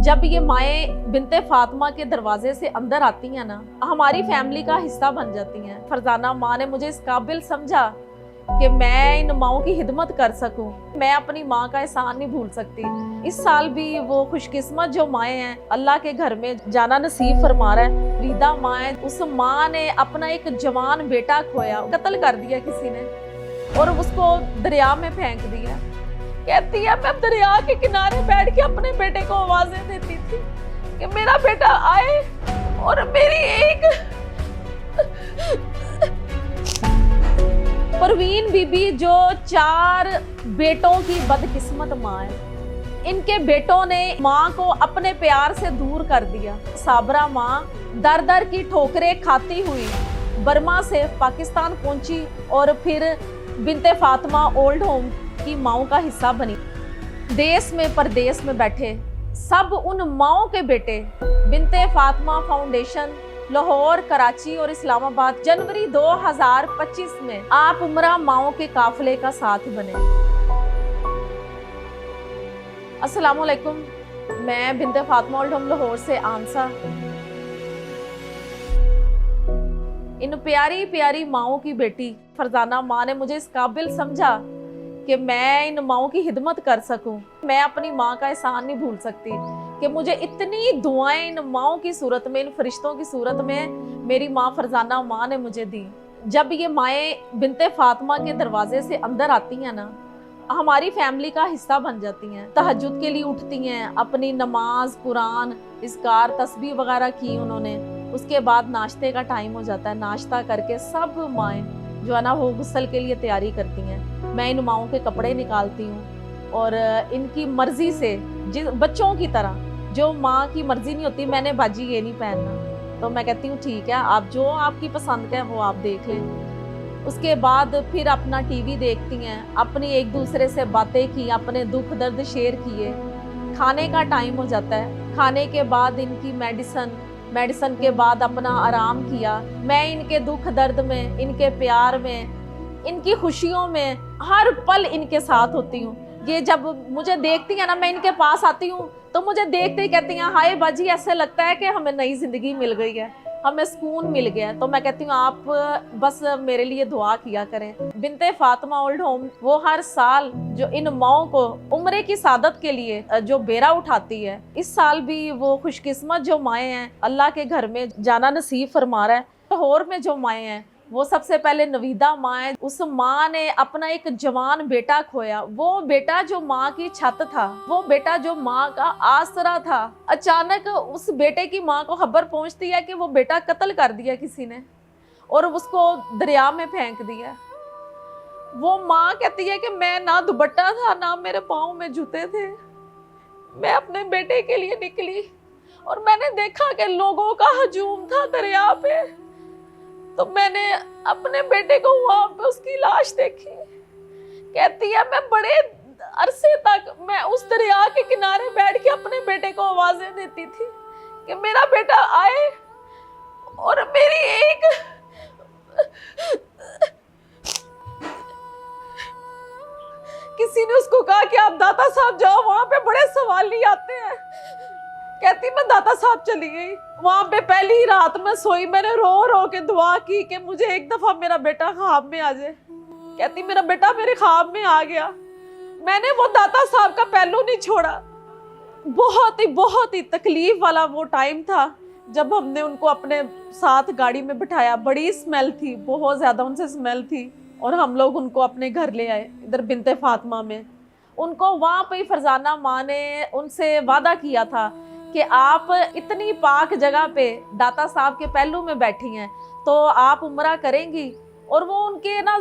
जब ये माएँ बिनते फातिमा के दरवाजे से अंदर आती हैं ना, हमारी फैमिली का हिस्सा बन जाती हैं। फरजाना माँ ने मुझे इस काबिल समझा कि मैं इन माओं की खिदमत कर सकूं। मैं अपनी माँ का एहसान नहीं भूल सकती। इस साल भी वो खुशकिस्मत जो माएँ हैं, अल्लाह के घर में जाना नसीब फरमा रहा है। रीदा माँ है, उस माँ ने अपना एक जवान बेटा खोया, कत्ल कर दिया किसी ने और उसको दरिया में फेंक दिया। कहती है मैं दरिया के किनारे बैठ के अपने बेटे को आवाजें देती थी कि मेरा बेटा आए और मेरी एक परवीन बीबी जो 4 बेटों की बदकिस्मत माँ है, इनके बेटों ने माँ को अपने प्यार से दूर कर दिया। साबरा माँ दर दर की ठोकरें खाती हुई बर्मा से पाकिस्तान पहुंची और फिर बिनते फातिमा ओल्ड होम की माओं का हिस्सा बनी। देश में परदेश में बैठे सब उन माओं के बेटे बिनते फातिमा फाउंडेशन लाहौर, कराची और इस्लामाबाद जनवरी 2025 में आप उम्रा माओं के काफिले का साथ बने। अस्सलाम वालेकुम, मैं बिनते फातिमा ओल्ड होम लाहौर से आमसा। इन प्यारी प्यारी माओं की बेटी फरजाना माँ ने मुझे इस काबिल समझा कि मैं इन माओं की खिदमत कर सकूं। मैं अपनी माँ का एहसान नहीं भूल सकती कि मुझे इतनी दुआएं इन माओं की सूरत में, इन फरिश्तों की सूरत में मेरी माँ फरजाना माँ ने मुझे दी। जब ये माएँ बिनते फातिमा के दरवाजे से अंदर आती हैं ना, हमारी फैमिली का हिस्सा बन जाती हैं। तहज्जुद के लिए उठती हैं, अपनी नमाज, कुरान, इज़कार, तस्बीह वगैरह की उन्होंने। उसके बाद नाश्ते का टाइम हो जाता है। नाश्ता करके सब माएँ जो है ना वो गुस्ल के लिए तैयारी करती हैं। मैं इन माओं के कपड़े निकालती हूँ और इनकी मर्जी से, जिस बच्चों की तरह, जो माँ की मर्जी नहीं होती मैंने बाजी ये नहीं पहनना, तो मैं कहती हूँ ठीक है, आप जो आपकी पसंद का है वो आप देख लें। उसके बाद फिर अपना टीवी देखती हैं, अपनी एक दूसरे से बातें की, अपने दुख दर्द शेयर किए। खाने का टाइम हो जाता है। खाने के बाद इनकी मेडिसिन के बाद अपना आराम किया। मैं इनके दुख दर्द में, इनके प्यार में, इनकी खुशियों में हर पल इनके साथ होती हूँ। ये जब मुझे देखती है ना, मैं इनके पास आती हूँ तो मुझे देखते ही कहती हैं हाय बाजी, ऐसे लगता है कि हमें नई जिंदगी मिल गई है, हमें सुकून मिल गया। तो मैं कहती हूँ आप बस मेरे लिए दुआ किया करें। बिनते फातिमा ओल्ड होम वो हर साल जो इन माओं को उम्रे की सादत के लिए जो बेरा उठाती है, इस साल भी वो खुशकिस्मत जो माएँ हैं, अल्लाह के घर में जाना नसीब फरमा रहा है। लाहौर में जो माएँ हैं वो सबसे पहले नवीदा माँ है। उस माँ ने अपना एक जवान बेटा खोया। वो बेटा जो माँ की छत था, वो बेटा जो माँ का आसरा था। अचानक उस बेटे की माँ को खबर पहुंचती है कि वो बेटा कत्ल कर दिया किसी ने और उसको दरिया में फेंक दिया। वो माँ कहती है कि मैं ना दुपट्टा था, ना मेरे पाँव में जूते थे। मैं अपने बेटे के लिए निकली और मैंने देखा कि लोगों का हजूम था दरिया पे, तो मैंने अपने बेटे को वहां पे उसकी लाश देखी। कहती है मैं बड़े अरसे तक मैं उस दरिया के किनारे बैठ के अपने बेटे को आवाजें देती थी कि मेरा बेटा आए और मेरी एक किसी ने उसको कहा कि आप दाता साहब जाओ, वहां पे बड़े सवाली आते हैं। कहती मैं दाता साहब चली गई। वहां पे पहली ही रात में सोई, मैंने रो रो के दुआ की कि मुझे एक दफा मेरा बेटा ख्वाब में आ जाए। कहती मेरा बेटा मेरे ख्वाब में आ गया। मैंने वो दाता साहब का पहलू नहीं छोड़ा। बहुत ही तकलीफ वाला वो टाइम था जब हमने उनको अपने साथ गाड़ी में बिठाया। बड़ी स्मेल थी, बहुत ज्यादा उनसे स्मेल थी और हम लोग उनको अपने घर ले आए इधर बिनते फातिमा में। उनको वहां पे फरजाना माँ ने उनसे वादा किया था कि आप इतनी पाक जगह पे दाता साहब के पहलू में बैठी हैं तो आप उम्रा करेंगी। और वो उनके ना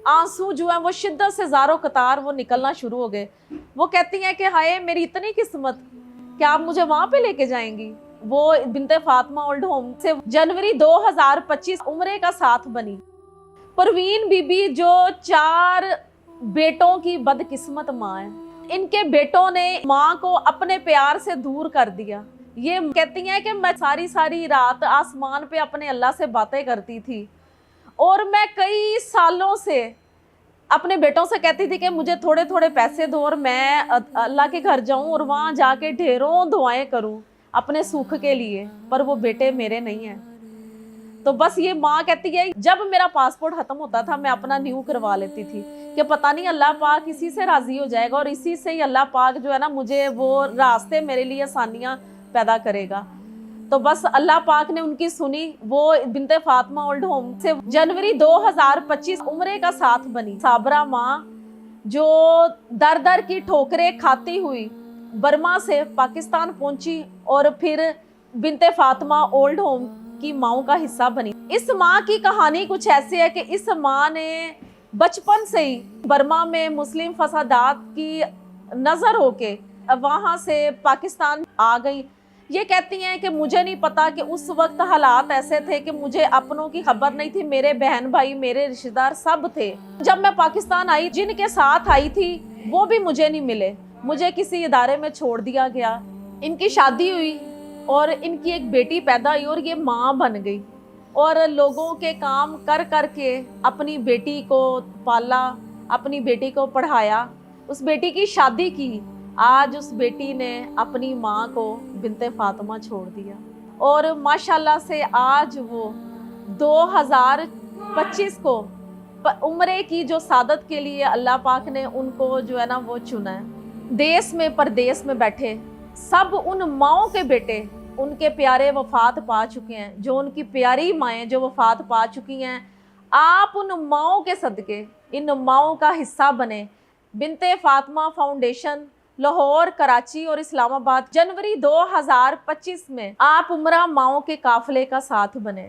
आंसू जो है वो शिद्दत से ज़ारो कतार वो निकलना शुरू हो गए। वो कहती हैं कि हाय मेरी इतनी किस्मत, क्या आप मुझे वहाँ पे लेके जाएंगी। वो बिनते फातिमा ओल्ड होम से जनवरी 2025 उम्रे का साथ बनी। परवीन बीबी जो 4 बेटों की बदकिस्मत माँ है, इनके बेटों ने माँ को अपने प्यार से दूर कर दिया। ये कहती हैं कि मैं सारी रात आसमान पे अपने अल्लाह से बातें करती थी और मैं कई सालों से अपने बेटों से कहती थी कि मुझे थोड़े थोड़े पैसे दो और मैं अल्लाह के घर जाऊं और वहां जाके ढेरों दुआएं करूं अपने सुख के लिए, पर वो बेटे मेरे नहीं हैं। तो बस ये माँ कहती है, जब मेरा पासपोर्ट खत्म होता था मैं अपना न्यू करवा लेती थी कि पता नहीं अल्लाह पाक इसी से राजी हो जाएगा और इसी से ही अल्लाह पाक जो है ना मुझे वो रास्ते मेरे लिए आसानियाँ पैदा करेगा। तो बस अल्लाह पाक ने उनकी सुनी। वो बिनते फातिमा ओल्ड होम से जनवरी 2025 उम्रे का साथ बनी। साबरा माँ जो दर दर की ठोकरें खाती हुई बर्मा से पाकिस्तान पहुंची और फिर बिनते फातिमा ओल्ड होम की माओं का हिस्सा बनी। इस माँ की कहानी कुछ ऐसी है कि इस माँ ने बचपन से ही बर्मा में मुस्लिम फसादात की नजर होके वहां से पाकिस्तान आ गई। ये कहती हैं कि मुझे नहीं पता कि उस वक्त हालात ऐसे थे कि मुझे अपनों की खबर नहीं थी, मेरे बहन भाई मेरे रिश्तेदार सब थे। जब मैं पाकिस्तान आई, जिनके साथ आई थी वो भी मुझे नहीं मिले, मुझे किसी इदारे में छोड़ दिया गया। इनकी शादी हुई और इनकी एक बेटी पैदा हुई और ये माँ बन गई और लोगों के काम कर कर के अपनी बेटी को पाला, अपनी बेटी को पढ़ाया, उस बेटी की शादी की। आज उस बेटी ने अपनी माँ को बिनते फातिमा छोड़ दिया और माशाल्लाह से आज वो 2025 को उम्रे की जो सादत के लिए अल्लाह पाक ने उनको जो है ना वो चुना है। देश में परदेश में बैठे सब उन माओं के बेटे उनके प्यारे वफात पा चुके हैं, जो उनकी प्यारी माएँ जो वफात पा चुकी हैं। आप उन माओं के सदके इन माओं का हिस्सा बने। बिनते फातिमा फाउंडेशन लाहौर, कराची और इस्लामाबाद जनवरी 2025 में आप उम्रा माओं के काफिले का साथ बने।